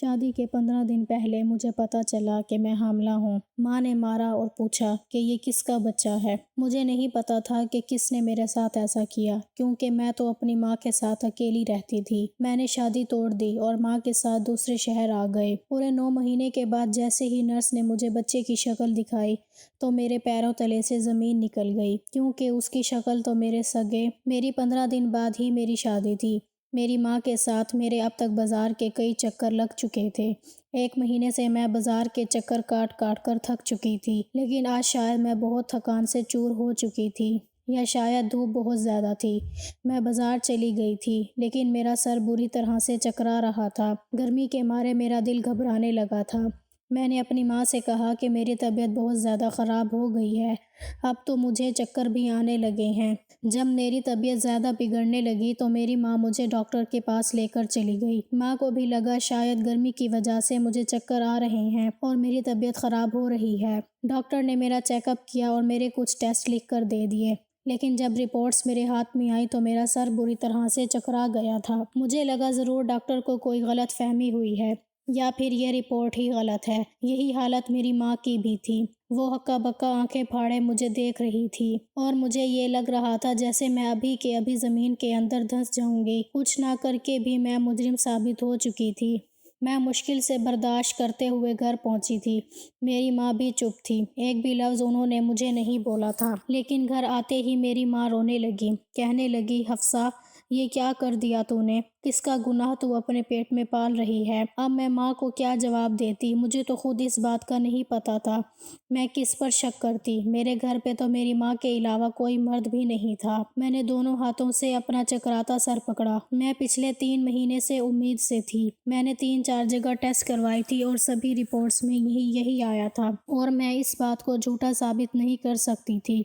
شادی کے 15 دن پہلے مجھے پتہ چلا کہ میں حاملہ ہوں۔ ماں نے مارا اور پوچھا کہ یہ کس کا بچہ ہے۔ مجھے نہیں پتا تھا کہ کس نے میرے ساتھ ایسا کیا، کیونکہ میں تو اپنی ماں کے ساتھ اکیلی رہتی تھی۔ میں نے شادی توڑ دی اور ماں کے ساتھ دوسرے شہر آ گئے۔ پورے 9 مہینے کے بعد جیسے ہی نرس نے مجھے بچے کی شکل دکھائی تو میرے پیروں تلے سے زمین نکل گئی، کیونکہ اس کی شکل تو میرے سگے۔ میری 15 دن بعد ہی میری شادی تھی۔ میری ماں کے ساتھ میرے اب تک بازار کے کئی چکر لگ چکے تھے۔ 1 مہینے سے میں بازار کے چکر کاٹ کر تھک چکی تھی، لیکن آج شاید میں بہت تھکان سے چور ہو چکی تھی، یا شاید دھوپ بہت زیادہ تھی۔ میں بازار چلی گئی تھی، لیکن میرا سر بری طرح سے چکرا رہا تھا۔ گرمی کے مارے میرا دل گھبرانے لگا تھا۔ میں نے اپنی ماں سے کہا کہ میری طبیعت بہت زیادہ خراب ہو گئی ہے، اب تو مجھے چکر بھی آنے لگے ہیں۔ جب میری طبیعت زیادہ بگڑنے لگی تو میری ماں مجھے ڈاکٹر کے پاس لے کر چلی گئی۔ ماں کو بھی لگا شاید گرمی کی وجہ سے مجھے چکر آ رہے ہیں اور میری طبیعت خراب ہو رہی ہے۔ ڈاکٹر نے میرا چیک اپ کیا اور میرے کچھ ٹیسٹ لکھ کر دے دیے، لیکن جب رپورٹس میرے ہاتھ میں آئی تو میرا سر بری طرح سے چکرا گیا تھا۔ مجھے لگا ضرور ڈاکٹر کو کوئی غلط فہمی ہوئی ہے، یا پھر یہ رپورٹ ہی غلط ہے۔ یہی حالت میری ماں کی بھی تھی۔ وہ ہکا بکا آنکھیں پھاڑے مجھے دیکھ رہی تھی، اور مجھے یہ لگ رہا تھا جیسے میں ابھی کے ابھی زمین کے اندر دھنس جاؤں گی۔ کچھ نہ کر کے بھی میں مجرم ثابت ہو چکی تھی۔ میں مشکل سے برداشت کرتے ہوئے گھر پہنچی تھی۔ میری ماں بھی چپ تھی، ایک بھی لفظ انہوں نے مجھے نہیں بولا تھا۔ لیکن گھر آتے ہی میری ماں رونے لگی، کہنے لگی حفصہ یہ کیا کر دیا تو نے؟ کس کا گناہ تو اپنے پیٹ میں پال رہی ہے؟ اب میں ماں کو کیا جواب دیتی؟ مجھے تو خود اس بات کا نہیں پتا تھا، میں کس پر شک کرتی۔ میرے گھر پہ تو میری ماں کے علاوہ کوئی مرد بھی نہیں تھا۔ میں نے دونوں ہاتھوں سے اپنا چکراتا سر پکڑا۔ میں پچھلے 3 مہینے سے امید سے تھی۔ میں نے 3-4 جگہ ٹیسٹ کروائی تھی اور سبھی رپورٹس میں یہی آیا تھا، اور میں اس بات کو جھوٹا ثابت نہیں کر سکتی تھی۔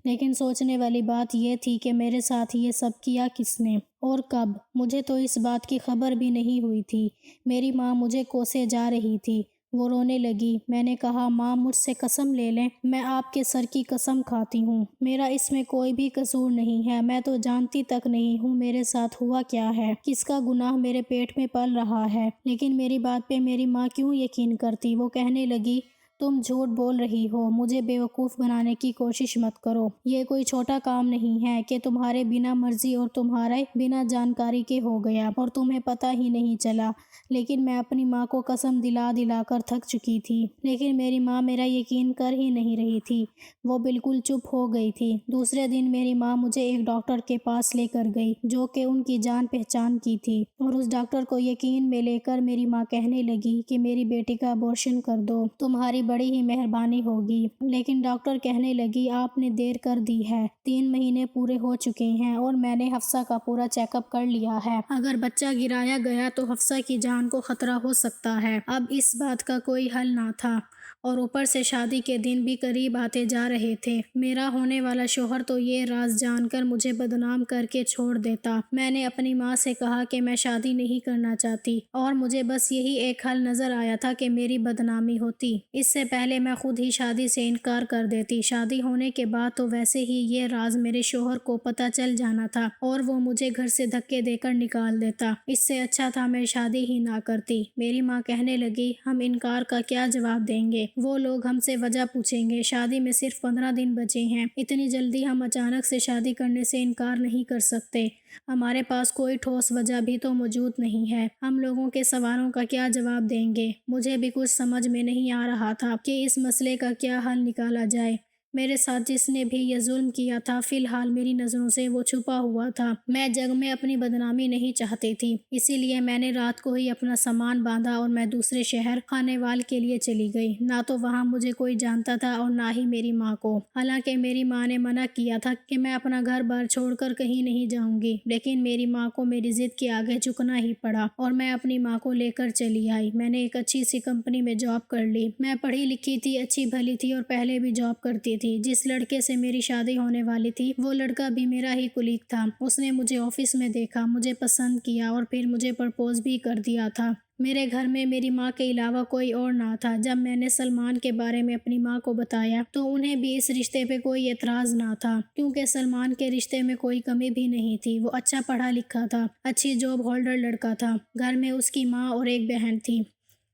لیکن سوچنے والی بات یہ تھی کہ میرے ساتھ یہ سب کیا کس نے اور کب؟ مجھے تو اس بات کی خبر بھی نہیں ہوئی تھی۔ میری ماں مجھے کوسے جا رہی تھی۔ وہ رونے لگی۔ میں نے کہا ماں مجھ سے قسم لے لیں، میں آپ کے سر کی قسم کھاتی ہوں، میرا اس میں کوئی بھی قصور نہیں ہے۔ میں تو جانتی تک نہیں ہوں میرے ساتھ ہوا کیا ہے، کس کا گناہ میرے پیٹ میں پل رہا ہے۔ لیکن میری بات پہ میری ماں کیوں یقین کرتی؟ وہ کہنے لگی تم جھوٹ بول رہی ہو، مجھے بیوقوف بنانے کی کوشش مت کرو۔ یہ کوئی چھوٹا کام نہیں ہے کہ تمہارے بنا مرضی اور تمہارے بنا جانکاری کے ہو گیا اور تمہیں پتہ ہی نہیں چلا۔ لیکن میں اپنی ماں کو قسم دلا کر تھک چکی تھی، لیکن میری ماں میرا یقین کر ہی نہیں رہی تھی۔ وہ بالکل چپ ہو گئی تھی۔ دوسرے دن میری ماں مجھے ایک ڈاکٹر کے پاس لے کر گئی، جو کہ ان کی جان پہچان کی تھی، اور اس ڈاکٹر کو یقین میں لے کر میری ماں کہنے لگی کہ میری بیٹی کا ابورشن کر دو، تمہاری بڑی ہی مہربانی ہوگی۔ لیکن ڈاکٹر کہنے لگی آپ نے دیر کر دی ہے، 3 مہینے پورے ہو چکے ہیں اور میں نے حفصہ کا پورا چیک اپ کر لیا ہے۔ اگر بچہ گرایا گیا تو حفصہ کی جان کو خطرہ ہو سکتا ہے۔ اب اس بات کا کوئی حل نہ تھا، اور اوپر سے شادی کے دن بھی قریب آتے جا رہے تھے۔ میرا ہونے والا شوہر تو یہ راز جان کر مجھے بدنام کر کے چھوڑ دیتا۔ میں نے اپنی ماں سے کہا کہ میں شادی نہیں کرنا چاہتی، اور مجھے بس یہی ایک حل نظر آیا تھا کہ میری بدنامی ہوتی۔ اس سے پہلے میں خود ہی شادی سے انکار کر دیتی۔ شادی ہونے کے بعد تو ویسے ہی یہ راز میرے شوہر کو پتہ چل جانا تھا، اور وہ مجھے گھر سے دھکے دے کر نکال دیتا۔ اس سے اچھا تھا میں شادی ہی نہ کرتی۔ میری ماں کہنے لگی ہم انکار کا کیا جواب دیں گے؟ وہ لوگ ہم سے وجہ پوچھیں گے۔ شادی میں صرف 15 دن بچے ہیں، اتنی جلدی ہم اچانک سے شادی کرنے سے انکار نہیں کر سکتے۔ ہمارے پاس کوئی ٹھوس وجہ بھی تو موجود نہیں ہے۔ ہم لوگوں کے سوالوں کا کیا جواب دیں گے؟ مجھے بھی کچھ سمجھ میں نہیں آ رہا تھا کہ اس مسئلے کا کیا حل نکالا جائے۔ میرے ساتھ جس نے بھی یہ ظلم کیا تھا فی الحال میری نظروں سے وہ چھپا ہوا تھا۔ میں جگ میں اپنی بدنامی نہیں چاہتی تھی، اسی لیے میں نے رات کو ہی اپنا سامان باندھا اور میں دوسرے شہر خانے وال کے لیے چلی گئی۔ نہ تو وہاں مجھے کوئی جانتا تھا اور نہ ہی میری ماں کو۔ حالانکہ میری ماں نے منع کیا تھا کہ میں اپنا گھر بار چھوڑ کر کہیں نہیں جاؤں گی، لیکن میری ماں کو میری ضد کے آگے جھکنا ہی پڑا اور میں اپنی ماں کو لے کر چلی آئی۔ میں نے ایک اچھی سی کمپنی میں جاب کر لی۔ میں پڑھی لکھی تھی، اچھی بھلی تھی اور پہلے بھی جاب کرتی تھی۔ جس لڑکے سے میری شادی ہونے والی تھی وہ لڑکا بھی میرا ہی کولیگ تھا۔ اس نے مجھے آفس میں دیکھا، مجھے پسند کیا اور پھر مجھے پرپوز بھی کر دیا تھا۔ میرے گھر میں میری ماں کے علاوہ کوئی اور نہ تھا۔ جب میں نے سلمان کے بارے میں اپنی ماں کو بتایا تو انہیں بھی اس رشتے پہ کوئی اعتراض نہ تھا، کیونکہ سلمان کے رشتے میں کوئی کمی بھی نہیں تھی۔ وہ اچھا پڑھا لکھا تھا، اچھی جاب ہولڈر لڑکا تھا۔ گھر میں اس کی ماں اور ایک بہن تھی۔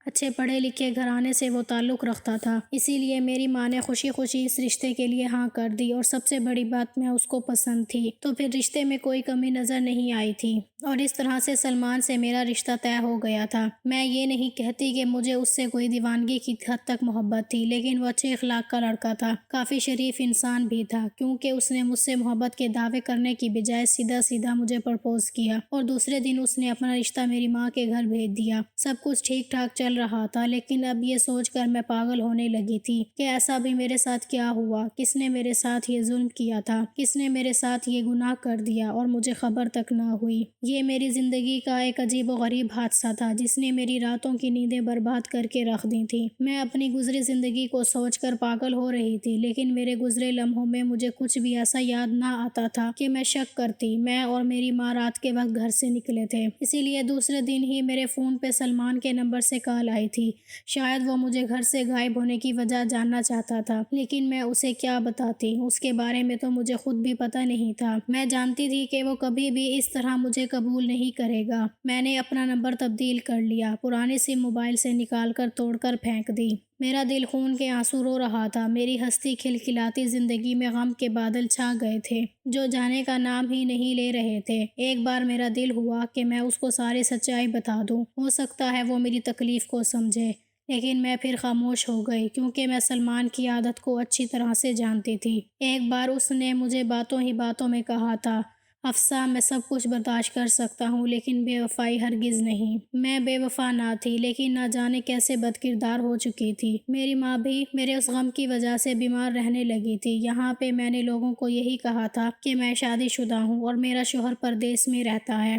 اچھے پڑھے لکھے گھرانے سے وہ تعلق رکھتا تھا، اسی لیے میری ماں نے خوشی خوشی اس رشتے کے لیے ہاں کر دی، اور سب سے بڑی بات میں اس کو پسند تھی، تو پھر رشتے میں کوئی کمی نظر نہیں آئی تھی، اور اس طرح سے سلمان سے میرا رشتہ طے ہو گیا تھا۔ میں یہ نہیں کہتی کہ مجھے اس سے کوئی دیوانگی کی حد تک محبت تھی، لیکن وہ اچھے اخلاق کا لڑکا تھا، کافی شریف انسان بھی تھا، کیونکہ اس نے مجھ سے محبت کے دعوے کرنے کی بجائے سیدھا سیدھا مجھے پرپوز کیا، اور دوسرے دن اس نے اپنا رشتہ میری ماں کے گھر بھیج دیا۔ سب کچھ ٹھیک ٹھاک چل رہا تھا، لیکن اب یہ سوچ کر میں پاگل ہونے لگی تھی کہ ایسا بھی میرے ساتھ کیا ہوا، کس نے میرے ساتھ یہ ظلم کیا تھا، کس نے میرے ساتھ یہ گناہ کر دیا اور مجھے خبر تک نہ ہوئی۔ یہ میری زندگی کا ایک عجیب و غریب حادثہ تھا جس نے میری راتوں کی نیندیں برباد کر کے رکھ دی تھی۔ میں اپنی گزری زندگی کو سوچ کر پاگل ہو رہی تھی، لیکن میرے گزرے لمحوں میں مجھے کچھ بھی ایسا یاد نہ آتا تھا کہ میں شک کرتی۔ میں اور میری ماں رات کے وقت گھر سے نکلے تھے، اسی لیے دوسرے دن ہی میرے فون پہ سلمان کے نمبر سے کال آئی تھی۔ شاید وہ مجھے گھر سے غائب ہونے کی وجہ جاننا چاہتا تھا، لیکن میں اسے کیا بتاتی، اس کے بارے میں تو مجھے خود بھی پتہ نہیں تھا۔ میں جانتی تھی کہ وہ کبھی بھی اس طرح مجھے قبول نہیں کرے گا۔ میں نے اپنا نمبر تبدیل کر لیا، پرانی سم موبائل سے نکال کر توڑ کر پھینک دی۔ میرا دل خون کے آنسو رو رہا تھا، میری ہستی کھلکھلاتی زندگی میں غم کے بادل چھا گئے تھے جو جانے کا نام ہی نہیں لے رہے تھے۔ ایک بار میرا دل ہوا کہ میں اس کو ساری سچائی بتا دوں، ہو سکتا ہے وہ میری تکلیف کو سمجھے، لیکن میں پھر خاموش ہو گئی، کیونکہ میں سلمان کی عادت کو اچھی طرح سے جانتی تھی۔ ایک بار اس نے مجھے باتوں ہی باتوں میں کہا تھا، افسا میں سب کچھ برداشت کر سکتا ہوں لیکن بے وفائی ہرگز نہیں۔ میں بے وفا نہ تھی، لیکن نہ جانے کیسے بد کردار ہو چکی تھی۔ میری ماں بھی میرے اس غم کی وجہ سے بیمار رہنے لگی تھی۔ یہاں پہ میں نے لوگوں کو یہی کہا تھا کہ میں شادی شدہ ہوں اور میرا شوہر پردیس میں رہتا ہے،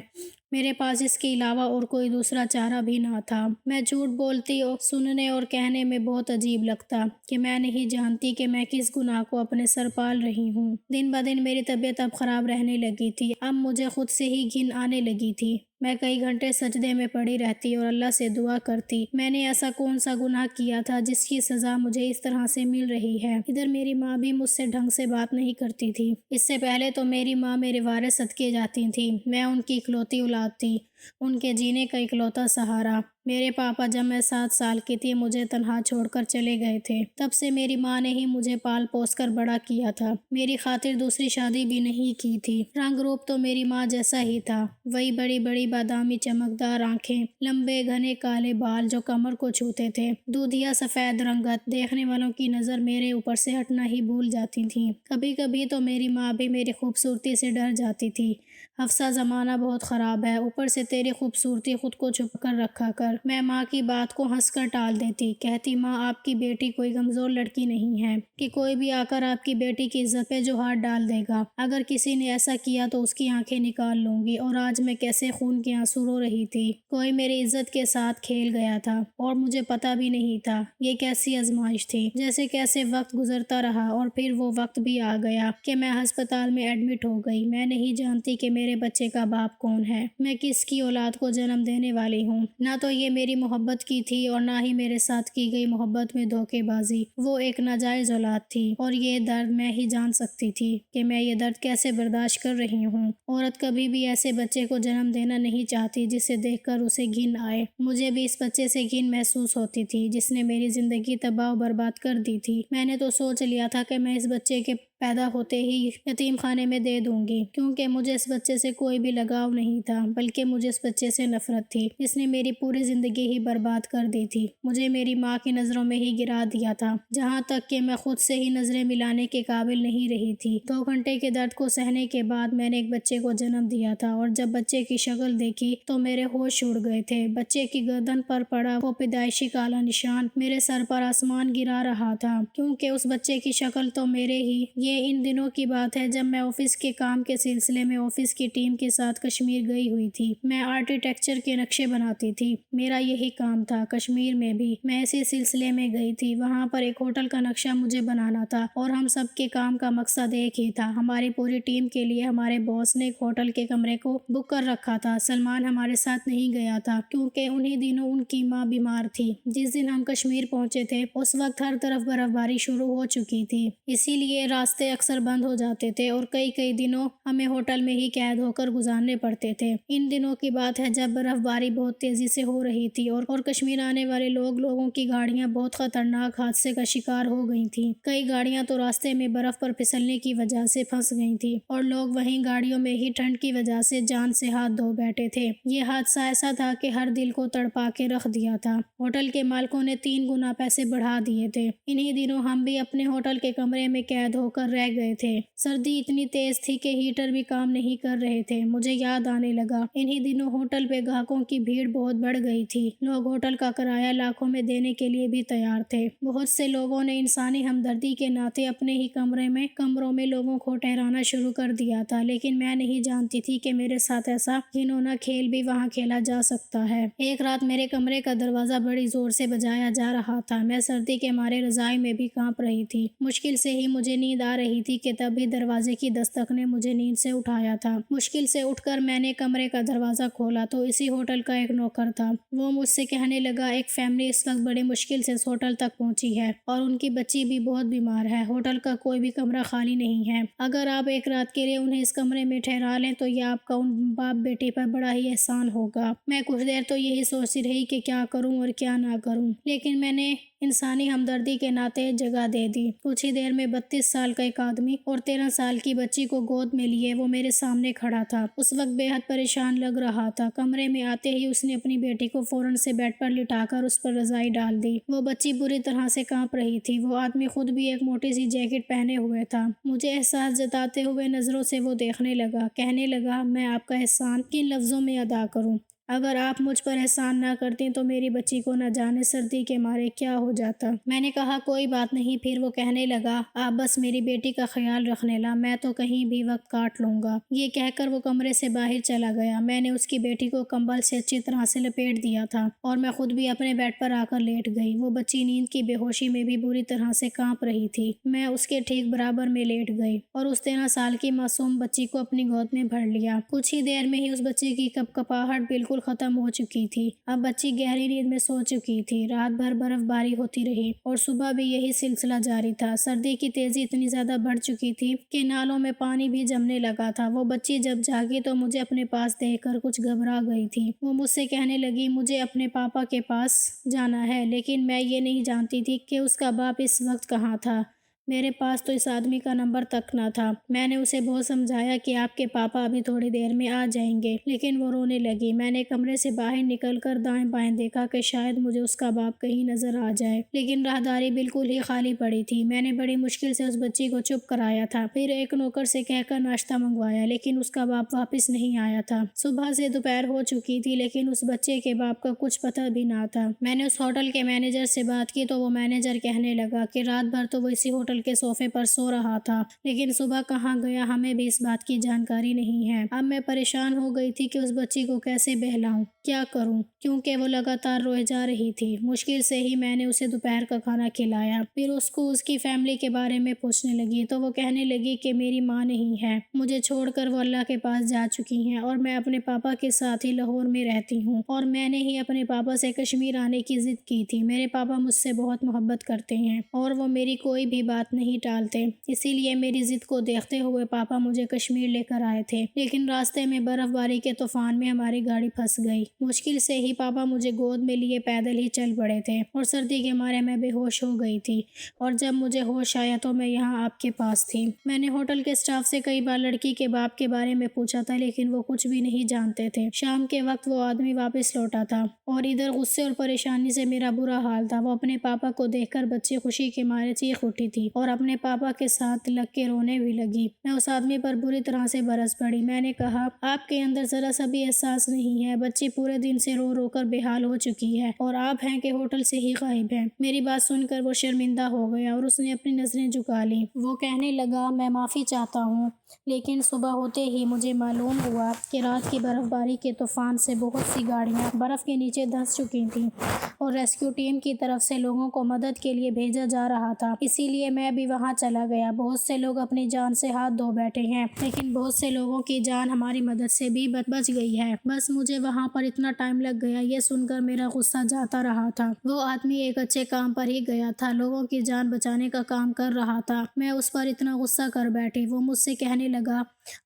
میرے پاس اس کے علاوہ اور کوئی دوسرا چارہ بھی نہ تھا۔ میں جھوٹ بولتی اور سننے اور کہنے میں بہت عجیب لگتا کہ میں نہیں جانتی کہ میں کس گناہ کو اپنے سر پال رہی ہوں۔ دن بدن میری طبیعت اب خراب رہنے لگی تھی، اب مجھے خود سے ہی گھن آنے لگی تھی۔ میں کئی گھنٹے سجدے میں پڑی رہتی اور اللہ سے دعا کرتی، میں نے ایسا کون سا گناہ کیا تھا جس کی سزا مجھے اس طرح سے مل رہی ہے۔ ادھر میری ماں بھی مجھ سے ڈھنگ سے بات نہیں کرتی تھی۔ اس سے پہلے تو میری ماں میرے وارث صدقے جاتی تھی، میں ان کی اکلوتی اولاد تھی، ان کے جینے کا اکلوتا سہارا۔ میرے پاپا جب میں 7 سال کی تھی مجھے تنہا چھوڑ کر چلے گئے تھے، تب سے میری ماں نے ہی مجھے پال پوس کر بڑا کیا تھا، میری خاطر دوسری شادی بھی نہیں کی تھی۔ رنگ روپ تو میری ماں جیسا ہی تھا، وہی بڑی بڑی بادامی چمکدار آنکھیں، لمبے گھنے کالے بال جو کمر کو چھوتے تھے، دودھیا سفید رنگت، دیکھنے والوں کی نظر میرے اوپر سے ہٹنا ہی بھول جاتی تھی۔ کبھی کبھی تو میری ماں بھی میری خوبصورتی سے ڈر جاتی تھی، افسا زمانہ بہت خراب ہے، اوپر سے تیری خوبصورتی خود کو چھپ کر رکھا کر۔ میں ماں کی بات کو ہنس کر ٹال دیتی، کہتی ماں آپ کی بیٹی کوئی کمزور لڑکی نہیں ہے کہ کوئی بھی آ کر آپ کی بیٹی کی عزت پہ جو ہاتھ ڈال دے گا، اگر کسی نے ایسا کیا تو اس کی آنکھیں نکال لوں گی۔ اور آج میں کیسے خون کے آنسو رو رہی تھی، کوئی میری عزت کے ساتھ کھیل گیا تھا اور مجھے پتا بھی نہیں تھا۔ یہ کیسی آزمائش تھی، جیسے کیسے وقت گزرتا رہا اور پھر وہ وقت بھی آ گیا کہ میں ہسپتال میں ایڈمٹ ہو گئی۔ میں نہیں جانتی کہ میرے بچے کا باپ کون ہے، میں کس کی اولاد کو جنم دینے والی ہوں۔ نہ تو یہ میری محبت کی تھی اور نہ ہی میرے ساتھ کی گئی محبت میں دھوکے بازی، وہ ایک ناجائز اولاد تھی، اور یہ درد میں ہی جان سکتی تھی کہ میں یہ درد کیسے برداشت کر رہی ہوں۔ عورت کبھی بھی ایسے بچے کو جنم دینا نہیں چاہتی جسے دیکھ کر اسے گھن آئے۔ مجھے بھی اس بچے سے گھن محسوس ہوتی تھی جس نے میری زندگی تباہ و برباد کر دی تھی۔ میں نے تو سوچ لیا تھا کہ میں اس بچے کے پیدا ہوتے ہی یتیم خانے میں دے دوں گی، کیونکہ مجھے اس بچے سے کوئی بھی لگاؤ نہیں تھا، بلکہ مجھے اس بچے سے نفرت تھی جس نے میری پوری زندگی ہی برباد کر دی تھی، مجھے میری ماں کی نظروں میں ہی گرا دیا تھا، جہاں تک کہ میں خود سے ہی نظریں ملانے کے قابل نہیں رہی تھی۔ 2 گھنٹے کے درد کو سہنے کے بعد میں نے ایک بچے کو جنم دیا تھا، اور جب بچے کی شکل دیکھی تو میرے ہوش اڑ گئے تھے۔ بچے کی گردن پر پڑا وہ پیدائشی کالا نشان میرے سر پر آسمان گرا رہا تھا، کیونکہ اس بچے کی شکل تو میرے ہی۔ یہ ان دنوں کی بات ہے جب میں آفس کے کام کے سلسلے میں آفس کی ٹیم کے ساتھ کشمیر گئی ہوئی تھی۔ میں آرکیٹیکچر کے نقشے بناتی تھی، میرا یہی کام تھا۔ کشمیر میں بھی میں اسی سلسلے میں گئی تھی، وہاں پر ایک ہوٹل کا نقشہ مجھے بنانا تھا، اور ہم سب کے کام کا مقصد ایک ہی تھا۔ ہماری پوری ٹیم کے لیے ہمارے باس نے ایک ہوٹل کے کمرے کو بک کر رکھا تھا۔ سلمان ہمارے ساتھ نہیں گیا تھا کیونکہ انہی دنوں ان کی ماں بیمار تھی۔ جس دن ہم کشمیر پہنچے تھے اس وقت ہر طرف برف باری شروع ہو چکی تھی، اسی لیے راستے راستے اکثر بند ہو جاتے تھے اور کئی دنوں ہمیں ہوٹل میں ہی قید ہو کر گزارنے پڑتے تھے۔ ان دنوں کی بات ہے جب برف باری بہت تیزی سے ہو رہی تھی اور کشمیر آنے والے لوگوں کی گاڑیاں بہت خطرناک حادثے کا شکار ہو گئی تھیں۔ کئی گاڑیاں تو راستے میں برف پر پھسلنے کی وجہ سے پھنس گئی تھیں اور لوگ وہیں گاڑیوں میں ہی ٹھنڈ کی وجہ سے جان سے ہاتھ دھو بیٹھے تھے۔ یہ حادثہ ایسا تھا کہ ہر دل کو تڑپا کے رکھ دیا تھا۔ ہوٹل کے مالکوں نے 3 گنا پیسے بڑھا دیے تھے۔ انہی دنوں ہم بھی اپنے ہوٹل کے کمرے میں قید ہو کر رہ گئے تھے۔ سردی اتنی تیز تھی کہ ہیٹر بھی کام نہیں کر رہے تھے۔ مجھے یاد آنے لگا، انہی دنوں ہوٹل پہ گاہکوں کی بھیڑ بہت بڑھ گئی تھی۔ لوگ ہوٹل کا کرایہ لاکھوں میں دینے کے لیے بھی تیار تھے۔ بہت سے لوگوں نے انسانی ہمدردی کے ناطے اپنے ہی کمروں میں لوگوں کو ٹھہرانا شروع کر دیا تھا، لیکن میں نہیں جانتی تھی کہ میرے ساتھ ایسا گھناؤنا کھیل بھی وہاں کھیلا جا سکتا ہے۔ ایک رات میرے کمرے کا دروازہ بڑی زور سے بجایا جا رہا تھا۔ میں سردی کے مارے رضائی میں بھی کانپ رہی تھی۔ مشکل سے ہی مجھے نیند آ رہی تھی کہ تبھی دروازے کی دستک نے مجھے نیند سے اٹھایا تھا۔ مشکل سے اٹھ کر میں نے کمرے کا دروازہ کھولا تو اسی ہوٹل کا ایک نوکر تھا۔ وہ مجھ سے کہنے لگا، ایک فیملی اس وقت بڑی مشکل سے اس ہوٹل تک پہنچی ہے اور ان کی بچی بھی بہت بیمار ہے۔ ہوٹل کا کوئی بھی کمرہ خالی نہیں ہے۔ اگر آپ ایک رات کے لیے انہیں اس کمرے میں ٹھہرا لیں تو یہ آپ کا ان باپ بیٹی پر بڑا ہی احسان ہوگا۔ میں کچھ دیر تو یہی سوچتی رہی کہ کیا کروں اور کیا نہ کروں، لیکن میں نے انسانی ہمدردی کے ناطے جگہ دے دی۔ کچھ ہی دیر میں 32 سال کا ایک آدمی اور 13 سال کی بچی کو گود میں لیے وہ میرے سامنے کھڑا تھا۔ اس وقت بے حد پریشان لگ رہا تھا۔ کمرے میں آتے ہی اس نے اپنی بیٹی کو فوراً سے بیڈ پر لٹا کر اس پر رضائی ڈال دی۔ وہ بچی بری طرح سے کانپ رہی تھی۔ وہ آدمی خود بھی ایک موٹی سی جیکٹ پہنے ہوئے تھا۔ مجھے احساس جتاتے ہوئے نظروں سے وہ دیکھنے لگا۔ کہنے لگا، میں آپ کا احسان کن لفظوں میں ادا کروں؟ اگر آپ مجھ پر احسان نہ کرتی تو میری بچی کو نہ جانے سردی کے مارے کیا ہو جاتا۔ میں نے کہا، کوئی بات نہیں۔ پھر وہ کہنے لگا، آپ بس میری بیٹی کا خیال رکھنے لا، میں تو کہیں بھی وقت کاٹ لوں گا۔ یہ کہہ کر وہ کمرے سے باہر چلا گیا۔ میں نے اس کی بیٹی کو کمبل سے اچھی طرح سے لپیٹ دیا تھا اور میں خود بھی اپنے بیڈ پر آ کر لیٹ گئی۔ وہ بچی نیند کی بے ہوشی میں بھی بری طرح سے کانپ رہی تھی۔ میں اس کے ٹھیک برابر میں لیٹ گئی اور اس 13 سال کی معصوم بچی کو اپنی گود میں بھر لیا۔ کچھ ہی دیر میں ہی اس بچی کی کپکپاہٹ بالکل ختم ہو چکی تھی۔ اب بچی گہری نیند میں سو چکی تھی۔ رات بھر برف باری ہوتی رہی اور صبح بھی یہی سلسلہ جاری تھا۔ سردی کی تیزی اتنی زیادہ بڑھ چکی تھی کہ نالوں میں پانی بھی جمنے لگا تھا۔ وہ بچی جب جاگی تو مجھے اپنے پاس دیکھ کر کچھ گھبرا گئی تھی۔ وہ مجھ سے کہنے لگی، مجھے اپنے پاپا کے پاس جانا ہے، لیکن میں یہ نہیں جانتی تھی کہ اس کا باپ اس وقت کہاں تھا۔ میرے پاس تو اس آدمی کا نمبر تک نہ تھا۔ میں نے اسے بہت سمجھایا کہ آپ کے پاپا ابھی تھوڑی دیر میں آ جائیں گے، لیکن وہ رونے لگی۔ میں نے کمرے سے باہر نکل کر دائیں بائیں دیکھا کہ شاید مجھے اس کا باپ کہیں نظر آ جائے، لیکن راہداری بالکل ہی خالی پڑی تھی۔ میں نے بڑی مشکل سے اس بچی کو چپ کرایا تھا، پھر ایک نوکر سے کہہ کر ناشتہ منگوایا، لیکن اس کا باپ واپس نہیں آیا تھا۔ صبح سے دوپہر ہو چکی تھی، لیکن اس بچے کے باپ کا کچھ پتہ بھی نہ تھا۔ میں نے اس ہوٹل کے مینیجر سے بات کی تو وہ مینیجر کہنے لگا کہ رات بھر تو وہ اسی ہوٹل کے صوفے پر سو رہا تھا، لیکن صبح کہاں گیا ہمیں بھی اس بات کی جانکاری نہیں ہے۔ اب میں پریشان ہو گئی تھی کہ اس بچی کو کیسے بہلاؤں، کیا کروں، کیونکہ وہ لگاتار روئے جا رہی تھی۔ مشکل سے ہی میں نے اسے دوپہر کا کھانا کھلایا، پھر اس کو اس کی فیملی کے بارے میں پوچھنے لگی تو وہ کہنے لگی کہ میری ماں نہیں ہے، مجھے چھوڑ کر وہ اللہ کے پاس جا چکی ہیں اور میں اپنے پاپا کے ساتھ ہی لاہور میں رہتی ہوں، اور میں نے ہی اپنے پاپا سے کشمیر آنے کی ضد کی تھی۔ میرے پاپا مجھ سے بہت محبت کرتے ہیں اور وہ میری کوئی بھی بات نہیں ٹالتے، اسی لیے میری ضد کو دیکھتے ہوئے پاپا مجھے کشمیر لے کر آئے تھے، لیکن راستے میں برف باری کے طوفان میں ہماری گاڑی پھنس گئی۔ مشکل سے ہی پاپا مجھے گود میں لیے پیدل ہی چل پڑے تھے اور سردی کے مارے میں بے ہوش ہو گئی تھی، اور جب مجھے ہوش آیا تو میں یہاں آپ کے پاس تھی۔ میں نے ہوٹل کے اسٹاف سے کئی بار لڑکی کے باپ کے بارے میں پوچھا تھا، لیکن وہ کچھ بھی نہیں جانتے تھے۔ شام کے وقت وہ آدمی واپس لوٹا تھا اور ادھر غصے اور پریشانی سے میرا برا حال تھا۔ وہ اپنے پاپا کو دیکھ کر بچی خوشی کے مارے چیخ اٹھی تھی اور اپنے پاپا کے ساتھ لگ کے رونے بھی لگی۔ میں اس آدمی پر بری طرح سے برس پڑی۔ میں نے کہا، آپ کے اندر ذرا سا بھی احساس نہیں ہے، بچی پورے دن سے رو رو کر بے حال ہو چکی ہے اور آپ ہیں کہ ہوٹل سے ہی غائب ہیں۔ میری بات سن کر وہ شرمندہ ہو گیا اور اس نے اپنی نظریں جھکا لیں۔ وہ کہنے لگا، میں معافی چاہتا ہوں، لیکن صبح ہوتے ہی مجھے معلوم ہوا کہ رات کی برف باری کے طوفان سے بہت سی گاڑیاں برف کے نیچے دھنس چکی تھیں اور ریسکیو ٹیم کی طرف سے لوگوں کو مدد کے لیے بھیجا جا رہا تھا، اسی لیے میں بھی وہاں چلا گیا۔ بہت سے لوگ اپنی جان سے ہاتھ دھو بیٹھے ہیں، لیکن بہت سے لوگوں کی جان ہماری مدد سے بھی بچ گئی ہے۔ بس مجھے وہاں پر اتنا ٹائم لگ گیا، یہ سن کر میرا غصہ جاتا رہا تھا۔ وہ آدمی ایک اچھے کام پر ہی گیا تھا، لوگوں کی جان بچانے کا کام کر رہا تھا۔ میں اس پر اتنا غصہ کر بیٹھی۔ وہ مجھ سے کہنے لگا،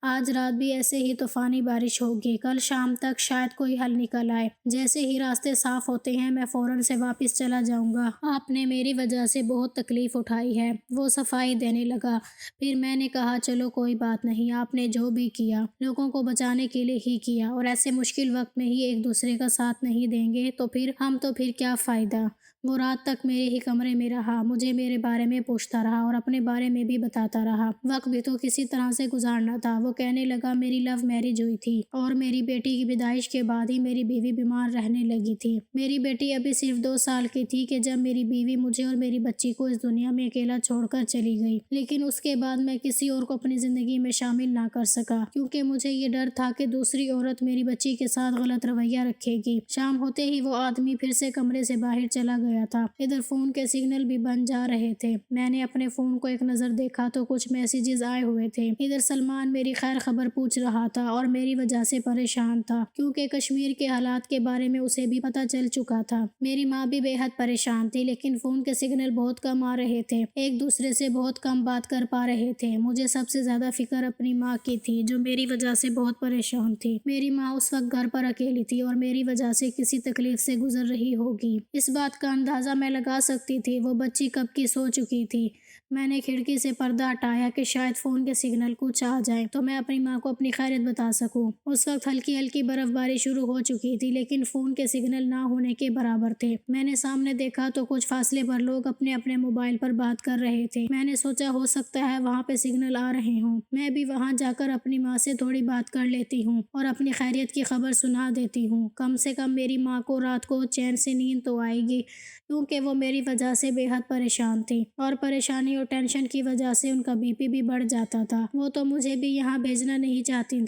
آج رات بھی ایسے ہی طوفانی بارش ہوگی، کل شام تک شاید کوئی حل نکل آئے۔ جیسے ہی راستے صاف ہوتے ہیں میں فوراً سے واپس چلا جاؤں گا۔ آپ نے میری وجہ سے بہت تکلیف اٹھائی ہے۔ وہ صفائی دینے لگا۔ پھر میں نے کہا، چلو کوئی بات نہیں، آپ نے جو بھی کیا لوگوں کو بچانے کے لیے ہی کیا، اور ایسے مشکل وقت میں ہی ایک دوسرے کا ساتھ نہیں دیں گے تو پھر کیا فائدہ۔ وہ رات تک میرے ہی کمرے میں رہا، مجھے میرے بارے میں پوچھتا رہا اور اپنے بارے میں بھی بتاتا رہا۔ وقت بھی تو کسی طرح سے گزارنا تھا۔ وہ کہنے لگا، میری لو میرج ہوئی تھی اور میری بیٹی کی پیدائش کے بعد ہی میری بیوی بیمار رہنے لگی تھی۔ میری بیٹی ابھی صرف 2 سال کی تھی کہ جب میری بیوی مجھے اور میری بچی کو اس دنیا میں اکیلا چھوڑ کر چلی گئی، لیکن اس کے بعد میں کسی اور کو اپنی زندگی میں شامل نہ کر سکا، کیونکہ مجھے یہ ڈر تھا کہ دوسری عورت میری بچی کے ساتھ غلط رویہ رکھے گی۔ شام ہوتے ہی وہ آدمی پھر سے کمرے سے باہر چلا گیا تھا۔ ادھر فون کے سگنل بھی بند جا رہے تھے۔ میں نے اپنے فون کو ایک نظر دیکھا تو کچھ میسیجز آئے ہوئے تھے۔ ادھر سلمان میری خیر خبر پوچھ رہا تھا اور میری وجہ سے پریشان تھا، کیونکہ کشمیر کے حالات کے بارے میں اسے بھی پتہ چل چکا تھا۔ میری ماں بھی بے حد پریشان تھی، لیکن فون کے سگنل بہت کم آ رہے تھے، ایک دوسرے سے بہت کم بات کر پا رہے تھے۔ مجھے سب سے زیادہ فکر اپنی ماں کی تھی، جو میری وجہ سے بہت پریشان تھی۔ میری ماں اس وقت گھر پر اکیلی تھی اور میری وجہ سے کسی تکلیف سے گزر رہی ہوگی۔ اس بات کا اندازہ میں لگا سکتی تھی، وہ بچی کب کی سو چکی تھی۔ میں نے کھڑکی سے پردہ ہٹایا کہ شاید فون کے سگنل کچھ آ جائیں تو میں اپنی ماں کو اپنی خیریت بتا سکوں۔ اس وقت ہلکی ہلکی برف باری شروع ہو چکی تھی، لیکن فون کے سگنل نہ ہونے کے برابر تھے۔ میں نے سامنے دیکھا تو کچھ فاصلے پر لوگ اپنے اپنے موبائل پر بات کر رہے تھے۔ میں نے سوچا ہو سکتا ہے وہاں پہ سگنل آ رہے ہوں، میں بھی وہاں جا کر اپنی ماں سے تھوڑی بات کر لیتی ہوں اور اپنی خیریت کی خبر سنا دیتی ہوں۔ کم سے کم میری ماں کو رات کو چین سے نیند تو آئے گی، کیونکہ وہ میری وجہ سے بے حد پریشان تھی، اور پریشانی اور ٹینشن کی وجہ سے ان کا بی پی بھی بڑھ جاتا تھا۔ وہ تو مجھے بھی یہاں بھیجنا نہیں چاہتی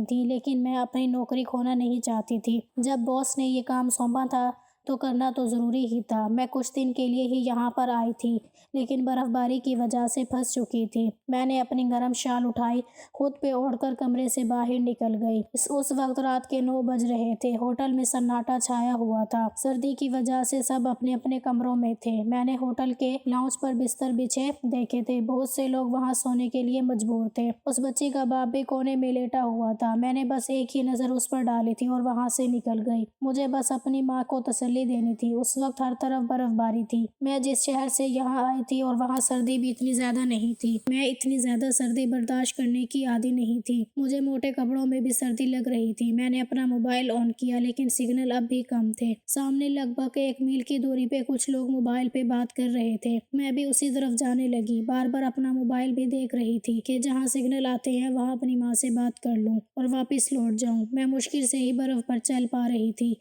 تھی، لیکن میں اپنی نوکری کھونا نہیں چاہتی تھی۔ جب باس نے یہ کام سونپا تھا تو کرنا تو ضروری ہی تھا۔ میں کچھ دن کے لیے ہی یہاں پر آئی تھی، لیکن برف باری کی وجہ سے پھنس چکی تھی۔ میں نے اپنی گرم شال اٹھائی، خود پہ اوڑھ کر کمرے سے باہر نکل گئی۔ اس وقت رات کے 9 بج رہے تھے۔ ہوٹل میں سناٹا چھایا ہوا تھا، سردی کی وجہ سے سب اپنے اپنے کمروں میں تھے۔ میں نے ہوٹل کے لاؤنج پر بستر بچھے دیکھے تھے، بہت سے لوگ وہاں سونے کے لیے مجبور تھے۔ اس بچی کا باپ بھی کونے میں لیٹا ہوا تھا۔ میں نے بس ایک ہی نظر اس پر ڈالی تھی اور وہاں سے نکل گئی۔ مجھے بس اپنی ماں کو تسلی دینی تھی۔ اس وقت ہر طرف برف باری تھی۔ میں جس شہر سے یہاں آئی تھی اور وہاں سردی بھی اتنی زیادہ نہیں تھی، میں اتنی زیادہ سردی برداشت کرنے کی عادی نہیں تھی۔ مجھے موٹے کپڑوں میں بھی سردی لگ رہی تھی۔ میں نے اپنا موبائل آن کیا، لیکن سگنل اب بھی کم تھے۔ سامنے لگ بھگ 1 میل کی دوری پہ کچھ لوگ موبائل پہ بات کر رہے تھے۔ میں بھی اسی طرف جانے لگی، بار بار اپنا موبائل بھی دیکھ رہی تھی کہ جہاں سگنل آتے ہیں وہاں اپنی ماں سے بات کر لوں اور واپس لوٹ جاؤں۔ میں مشکل سے ہی برف پر چل پا رہی تھی۔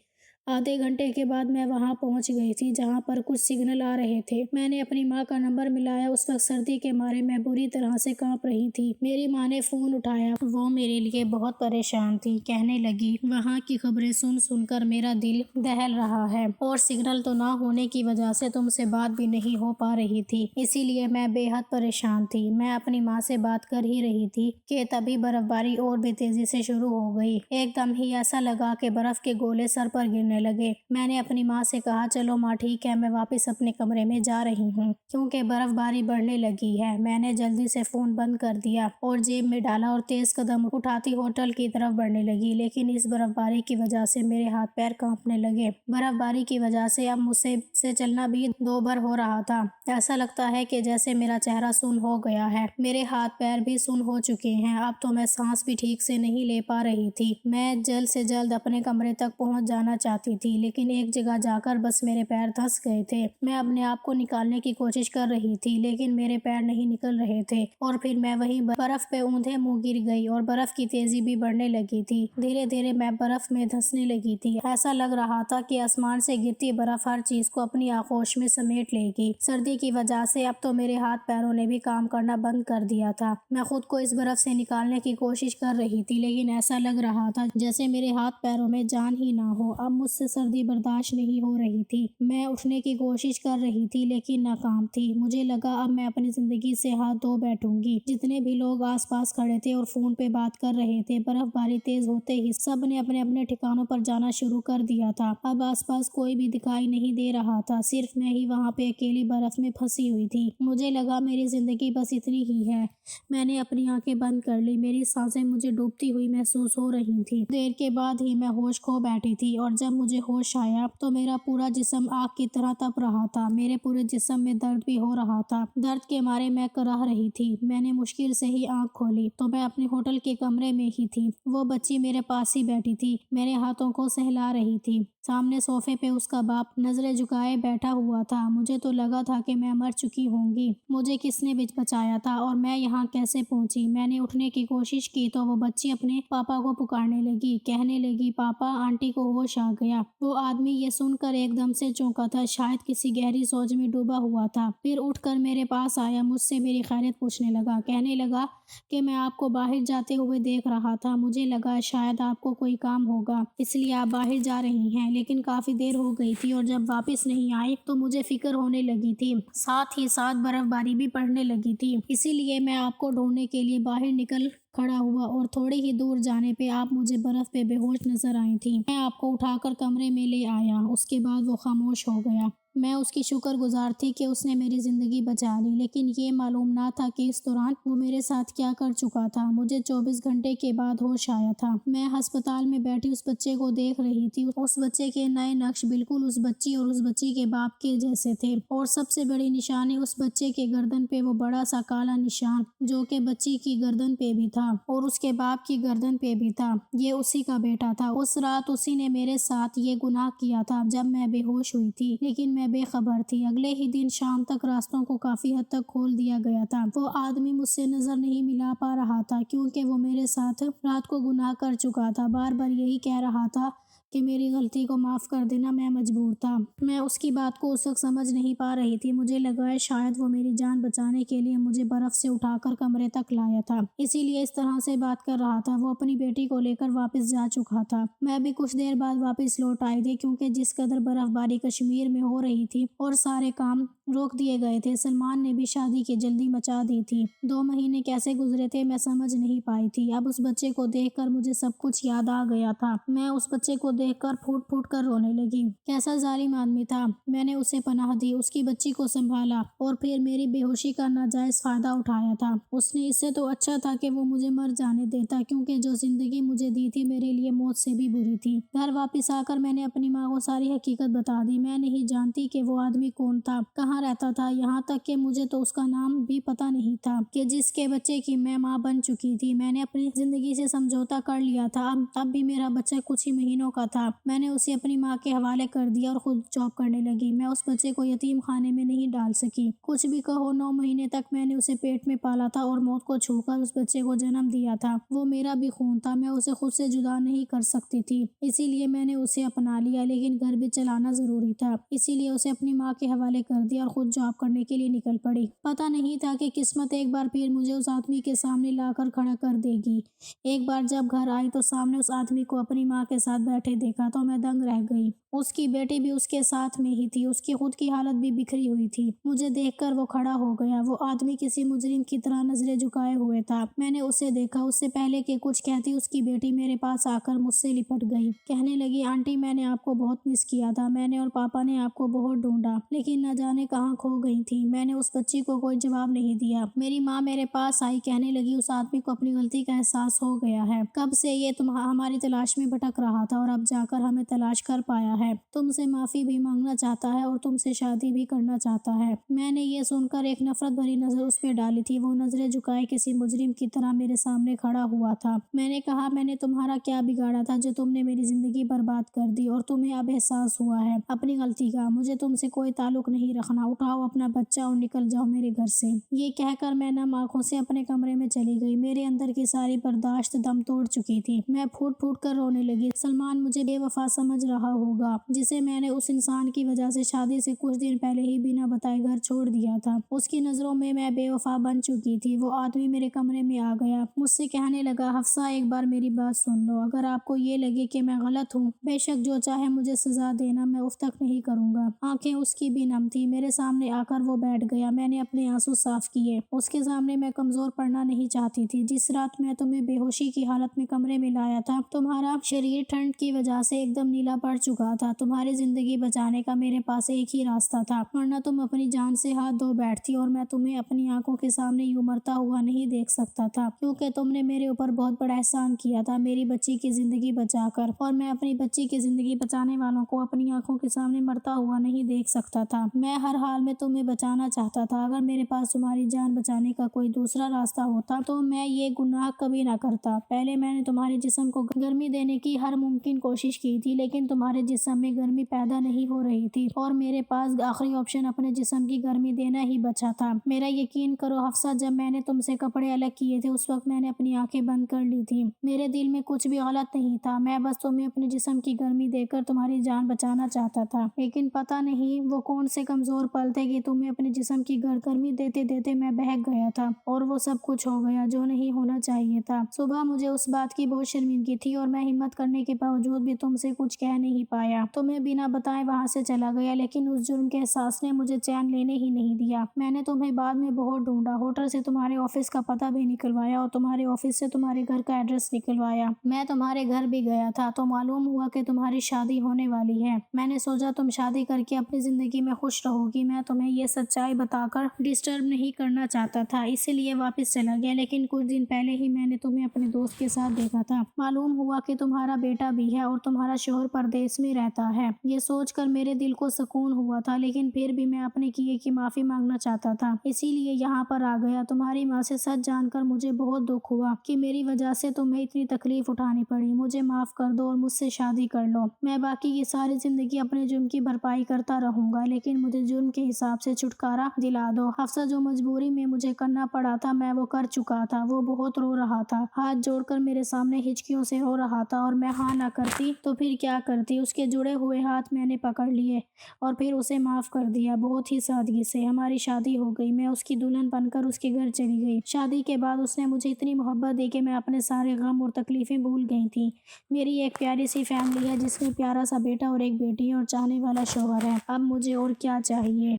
آدھے گھنٹے کے بعد میں وہاں پہنچ گئی تھی جہاں پر کچھ سگنل آ رہے تھے۔ میں نے اپنی ماں کا نمبر ملایا۔ اس وقت سردی کے مارے میں بری طرح سے کانپ رہی تھی۔ میری ماں نے فون اٹھایا، وہ میرے لیے بہت پریشان تھی۔ کہنے لگی، وہاں کی خبریں سن سن کر میرا دل دہل رہا ہے، اور سگنل تو نہ ہونے کی وجہ سے تم سے بات بھی نہیں ہو پا رہی تھی، اسی لیے میں بے حد پریشان تھی۔ میں اپنی ماں سے بات کر ہی رہی تھی کہ تبھی برف باری اور بھی تیزی سے شروع ہو گئی۔ ایک دم ہی ایسا لگا کہ برف کے گولے سر پر گرنے لگے۔ میں نے اپنی ماں سے کہا، چلو ماں ٹھیک ہے، میں واپس اپنے کمرے میں جا رہی ہوں، کیونکہ برف باری بڑھنے لگی ہے۔ میں نے جلدی سے فون بند کر دیا اور جیب میں ڈالا اور تیز قدم اٹھاتی ہوٹل کی طرف بڑھنے لگی، لیکن اس برف باری کی وجہ سے میرے ہاتھ پیر کانپنے لگے۔ برف باری کی وجہ سے اب مجھ سے چلنا بھی دوبر ہو رہا تھا۔ ایسا لگتا ہے کہ جیسے میرا چہرہ سن ہو گیا ہے، میرے ہاتھ پیر بھی سن ہو چکے ہیں۔ اب تو میں سانس بھی ٹھیک سے نہیں لے پا رہی تھی۔ میں جلد سے جلد اپنے کمرے تک پہنچ جانا چاہتی تھی، لیکن ایک جگہ جا کر بس میرے پیر دھنس گئے تھے۔ میں اپنے آپ کو نکالنے کی کوشش کر رہی تھی، لیکن میرے پیر نہیں نکل رہے تھے، اور پھر میں وہیں برف پہ اوندھے منہ گر گئی اور برف کی تیزی بھی بڑھنے لگی تھی۔ دھیرے دھیرے میں برف میں دھنسنے لگی تھی۔ ایسا لگ رہا تھا کہ آسمان سے گرتی برف ہر چیز کو اپنی آغوش میں سمیٹ لے گی۔ سردی کی وجہ سے اب تو میرے ہاتھ پیروں نے بھی کام کرنا بند کر دیا تھا۔ میں خود کو اس برف سے نکالنے کی کوشش کر رہی تھی، لیکن ایسا لگ رہا تھا جیسے میرے ہاتھ پیروں میں جان ہی نہ ہو۔ اب مجھ سے سردی برداشت نہیں ہو رہی تھی۔ میں اٹھنے کی کوشش کر رہی تھی لیکن ناکام تھی۔ مجھے لگا اب میں اپنی زندگی سے ہاتھ دھو بیٹھوں گی۔ جتنے بھی لوگ آس پاس کھڑے تھے اور فون پہ بات کر رہے تھے، برف باری تیز ہوتے ہی سب نے اپنے اپنے ٹھکانوں پر جانا شروع کر دیا تھا۔ اب آس پاس کوئی بھی دکھائی نہیں دے رہا تھا، صرف میں ہی وہاں پہ اکیلی برف میں پھنسی ہوئی تھی۔ مجھے لگا میری زندگی بس اتنی ہی ہے۔ میں نے اپنی آنکھیں بند کر لی، میری سانسیں مجھے ڈوبتی ہوئی محسوس ہو رہی تھی۔ دیر کے بعد ہی میں ہوش کھو بیٹھی تھی اور جب مجھے ہوش آیا تو میرا پورا جسم آگ کی طرح تپ رہا تھا۔ میرے پورے جسم میں درد بھی ہو رہا تھا۔ درد کے مارے میں کراہ رہی تھی۔ میں نے مشکل سے ہی آنکھ کھولی تو میں اپنے ہوٹل کے کمرے میں ہی تھی۔ وہ بچی میرے پاس ہی بیٹھی تھی، میرے ہاتھوں کو سہلا رہی تھی۔ سامنے صوفے پہ اس کا باپ نظریں جھکائے بیٹھا ہوا تھا۔ مجھے تو لگا تھا کہ میں مر چکی ہوں گی۔ مجھے کس نے بچایا تھا اور میں یہاں کیسے پہنچی؟ میں نے اٹھنے کی کوشش کی تو وہ بچی اپنے پاپا کو پکارنے لگی، کہنے لگی پاپا۔ آنٹی کو ہوش آ گیا۔ وہ آدمی یہ سن کر ایک دم سے چونکا تھا، شاید کسی گہری سوچ میں ڈوبا ہوا تھا۔ پھر اٹھ کر میرے پاس آیا، مجھ سے میری خیریت پوچھنے لگا، کہنے لگا کہ میں آپ کو باہر جاتے ہوئے دیکھ رہا تھا، مجھے لگا شاید آپ کو کوئی کام ہوگا اس لیے آپ باہر جا رہی ہیں، لیکن کافی دیر ہو گئی تھی اور جب واپس نہیں آئی تو مجھے فکر ہونے لگی تھی، ساتھ ہی ساتھ برف باری بھی پڑنے لگی تھی، اسی لیے میں آپ کو ڈھونڈنے کے لیے باہر نکل کھڑا ہوا اور تھوڑی ہی دور جانے پہ آپ مجھے برف پہ بے ہوش نظر آئی تھی۔ میں آپ کو اٹھا کر کمرے میں لے آیا۔ اس کے بعد وہ خاموش ہو گیا۔ میں اس کی شکر گزار تھی کہ اس نے میری زندگی بچا لی، لیکن یہ معلوم نہ تھا کہ اس دوران وہ میرے ساتھ کیا کر چکا تھا۔ مجھے 24 گھنٹے کے بعد ہوش آیا تھا۔ میں ہسپتال میں بیٹھی اس بچے کو دیکھ رہی تھی۔ اس بچے کے نئے نقش بالکل اس بچی اور اس بچی کے باپ کے جیسے تھے، اور سب سے بڑی نشانی اس بچے کے گردن پہ وہ بڑا سا کالا نشان جو کہ بچی کی گردن پہ بھی تھا اور اس کے باپ کی گردن پہ بھی تھا۔ یہ اسی کا بیٹا تھا۔ اس رات اسی نے میرے ساتھ یہ گناہ کیا تھا جب میں بے ہوش ہوئی تھی، لیکن میں بے خبر تھی۔ اگلے ہی دن شام تک راستوں کو کافی حد تک کھول دیا گیا تھا۔ وہ آدمی مجھ سے نظر نہیں ملا پا رہا تھا کیونکہ وہ میرے ساتھ رات کو گناہ کر چکا تھا۔ بار بار یہی کہہ رہا تھا کہ میری غلطی کو معاف کر دینا، میں مجبور تھا۔ میں اس کی بات کو اس وقت سمجھ نہیں پا رہی تھی۔ مجھے لگا ہے شاید وہ میری جان بچانے کے لیے مجھے برف سے اٹھا کر کمرے تک لایا تھا، اسی لیے اس طرح سے بات کر رہا تھا۔ وہ اپنی بیٹی کو لے کر واپس جا چکا تھا۔ میں بھی کچھ دیر بعد واپس لوٹ آئی تھی کیونکہ جس قدر برف باری کشمیر میں ہو رہی تھی اور سارے کام روک دیے گئے تھے، سلمان نے بھی شادی کی جلدی مچا دی تھی۔ 2 مہینے کیسے گزرے تھے میں سمجھ نہیں پائی تھی۔ اب اس بچے کو دیکھ کر مجھے سب کچھ یاد آ گیا تھا۔ میں اس بچے کو دیکھ کر پھوٹ پھوٹ کر رونے لگی۔ کیسا ظالم آدمی تھا۔ میں نے اسے پناہ دی، اس کی بچی کو سنبھالا اور پھر میری بے ہوشی کا ناجائز فائدہ اٹھایا تھا۔ اس نے اس سے تو اچھا تھا کہ وہ مجھے مر جانے دیتا کیونکہ جو زندگی مجھے دی تھی میرے لیے موت سے بھی بری تھی۔ گھر واپس آ کر میں نے اپنی ماں کو ساری حقیقت بتا دی۔ میں نہیں جانتی کہ وہ آدمی کون تھا، کہاں رہتا تھا، یہاں تک کہ مجھے تو اس کا نام بھی پتا نہیں تھا کہ جس کے بچے کی میں ماں بن چکی تھی۔ میں نے اپنی زندگی سے سمجھوتا کر لیا تھا۔ اب بھی میرا بچہ کچھ ہی مہینوں کا تھا۔ میں نے اسے اپنی ماں کے حوالے کر دیا اور خود جاب کرنے لگی۔ میں اس بچے کو یتیم خانے میں نہیں ڈال سکی۔ کچھ بھی کہو، 9 مہینے تک میں نے اسے پیٹ میں پالا تھا اور موت کو چھو کر اس بچے کو جنم دیا تھا۔ وہ میرا بھی خون تھا، میں اسے خود سے جدا نہیں کر سکتی تھی، اسی لیے میں نے اسے اپنا لیا، لیکن گھر بھی چلانا ضروری تھا، اسی لیے اسے اپنی ماں کے حوالے کر دیا اور خود جاب کرنے کے لیے نکل پڑی۔ پتہ نہیں تھا کہ قسمت ایک بار پھر مجھے اس آدمی کے سامنے لا کر کھڑا کر دے گی۔ ایک بار جب گھر آئی تو سامنے اس آدمی کو اپنی ماں کے ساتھ بیٹھے دیکھا تو میں دنگ رہ گئی۔ اس کی بیٹی بھی اس کے ساتھ میں ہی تھی، اس کی خود کی حالت بھی بکھری ہوئی تھی۔ مجھے دیکھ کر وہ کھڑا ہو گیا۔ وہ آدمی کسی مجرم کی طرح نظریں جھکائے ہوئے تھا۔ میں نے اسے دیکھا۔ اس سے پہلے کہ کچھ کہتی اس کی بیٹی میرے پاس آ کر مجھ سے لپٹ گئی، کہنے لگی آنٹی میں نے آپ کو بہت مس کیا تھا، میں نے اور پاپا نے آپ کو بہت ڈھونڈا لیکن نہ جانے کہاں کھو گئی تھی۔ میں نے اس بچی کو کوئی جواب نہیں دیا۔ میری ماں میرے پاس آئی، کہنے لگی اس آدمی کو اپنی غلطی کا احساس ہو گیا ہے، کب سے یہ ہماری تلاش میں بھٹک رہا تھا اور اب جا کر ہمیں تلاش کر پایا ہے، تم سے معافی بھی مانگنا چاہتا ہے اور تم سے شادی بھی کرنا چاہتا ہے۔ میں نے یہ سن کر ایک نفرت بھری نظر اس پہ ڈالی تھی۔ وہ نظریں جھکائے کسی مجرم کی طرح میرے سامنے کھڑا ہوا تھا۔ میں نے کہا میں نے تمہارا کیا بگاڑا تھا جو تم نے میری زندگی برباد کر دی اور تمہیں اب احساس ہوا ہے اپنی غلطی کا؟ مجھے تم سے کوئی تعلق نہیں رکھنا، اٹھاؤ اپنا بچہ اور نکل جاؤ میرے گھر سے۔ یہ کہہ کر میں نم آنکھوں سے اپنے کمرے میں چلی گئی۔ میرے اندر کی ساری برداشت دم توڑ چکی تھی۔ میں پھوٹ پھوٹ کر رونے لگی۔ سلمان مجھے مجھے بے وفا سمجھ رہا ہوگا، جسے میں نے اس انسان کی وجہ سے شادی سے کچھ دن پہلے ہی بنا بتائے گھر چھوڑ دیا تھا۔ اس کی نظروں میں بے وفا بن چکی تھی۔ وہ آدمی میرے کمرے میں آ گیا، مجھ سے کہنے لگا، حفصہ ایک بار میری بات سن لو، اگر آپ کو یہ لگے کہ میں غلط ہوں، بے شک جو چاہے مجھے سزا دینا، میں اف تک نہیں کروں گا۔ آنکھیں اس کی بھی نم تھی۔ میرے سامنے آ کر وہ بیٹھ گیا۔ میں نے اپنے آنسو صاف کیے۔ اس کے سامنے میں کمزور پڑنا نہیں چاہتی تھی۔ جس رات میں تمہیں بے ہوشی کی حالت میں کمرے میں لایا تھا، تمہارا شریر ٹھنڈ کی وجہ سے ایک دم نیلا پڑ چکا تھا۔ تمہاری زندگی بچانے کا میرے پاس ایک ہی راستہ تھا، ورنہ تم اپنی جان سے ہاتھ دھو بیٹھتی اور میں تمہیں اپنی آنکھوں کے سامنے یوں مرتا ہوا نہیں دیکھ سکتا تھا، کیونکہ تم نے میرے اوپر بہت بڑا احسان کیا تھا میری بچی کی زندگی بچا کر، اور میں اپنی بچی کی زندگی بچانے والوں کو اپنی آنکھوں کے سامنے مرتا ہوا نہیں دیکھ سکتا تھا۔ میں ہر حال میں تمہیں بچانا چاہتا تھا۔ اگر میرے پاس تمہاری جان بچانے کا کوئی دوسرا راستہ ہوتا تو میں یہ گناہ کبھی نہ کرتا۔ پہلے میں نے تمہارے جسم کو گرمی دینے کی ہر ممکن کوشش کی تھی، لیکن تمہارے جسم میں گرمی پیدا نہیں ہو رہی تھی، اور میرے پاس آخری آپشن اپنے جسم کی گرمی دینا ہی بچا تھا۔ میرا یقین کرو حفصہ، جب میں نے تم سے کپڑے الگ کیے تھے، اس وقت میں نے اپنی آنکھیں بند کر لی تھی۔ میرے دل میں کچھ بھی غلط نہیں تھا، میں بس تمہیں اپنے جسم کی گرمی دے کر تمہاری جان بچانا چاہتا تھا۔ لیکن پتہ نہیں وہ کون سے کمزور پل تھے کہ تمہیں اپنے جسم کی گرمی دیتے دیتے میں بہک گیا تھا، اور وہ سب کچھ ہو گیا جو نہیں ہونا چاہیے تھا۔ صبح مجھے اس بات کی بہت شرمندگی تھی، اور میں ہمت کرنے کے باوجود بھی تم سے کچھ کہہ نہیں پایا۔ تمہیں بنا بتائے وہاں سے چلا گیا، لیکن اس جرم کے احساس نے مجھے چین لینے ہی نہیں دیا۔ میں نے تمہیں بعد میں بہت ڈھونڈا، ہوٹل سے تمہارے آفس کا پتہ بھی نکلوایا، اور تمہارے آفس سے تمہارے گھر کا ایڈریس نکلوایا۔ میں تمہارے گھر بھی گیا تھا تو معلوم ہوا کہ تمہاری شادی ہونے والی ہے۔ میں نے سوچا تم شادی کر کے اپنی زندگی میں خوش رہو گی۔ میں تمہیں یہ سچائی بتا کر ڈسٹرب نہیں کرنا چاہتا تھا، اسی لیے واپس چلا گیا، لیکن کچھ دن پہلے ہی میں نے تمہیں اپنے دوست کے ساتھ دیکھا تھا۔ معلوم ہوا کہ تمہارا بیٹا بھی ہے اور تمہارا شوہر پردیس میں رہتا ہے۔ یہ سوچ کر میرے دل کو سکون ہوا تھا، لیکن پھر بھی میں اپنے کیے کی معافی مانگنا چاہتا تھا، اسی لیے یہاں پر آ گیا۔ تمہاری ماں سے سچ جان کر مجھے بہت دکھ ہوا کہ میری وجہ سے تمہیں اتنی تکلیف اٹھانی پڑی۔ مجھے معاف کر دو اور مجھ سے شادی کر لو۔ میں باقی کی ساری زندگی اپنے جرم کی بھرپائی کرتا رہوں گا، لیکن مجھے جرم کے حساب سے چھٹکارا دلا دو۔ حفصہ، جو مجبوری میں مجھے کرنا پڑا تھا میں وہ کر چکا تھا۔ وہ بہت رو رہا تھا، ہاتھ جوڑ کر میرے سامنے ہچکیوں سے رو رہا تھا، اور میں ہاں نہ کرتی تو پھر کیا کرتی۔ اس کے جڑے ہوئے ہاتھ میں نے پکڑ لیے اور پھر اسے معاف کر دیا، بہت ہی سادگی سے۔ ہماری شادی ہو گئی، میں اس کی دلہن بن کر اس کے گھر چلی گئی۔ شادی کے بعد اس نے مجھے اتنی محبت دی کہ میں اپنے سارے غم اور تکلیفیں بھول گئی تھی۔ میری ایک پیاری سی فیملی ہے، جس میں پیارا سا بیٹا اور ایک بیٹی اور چاہنے والا شوہر ہے۔ اب مجھے اور کیا چاہیے۔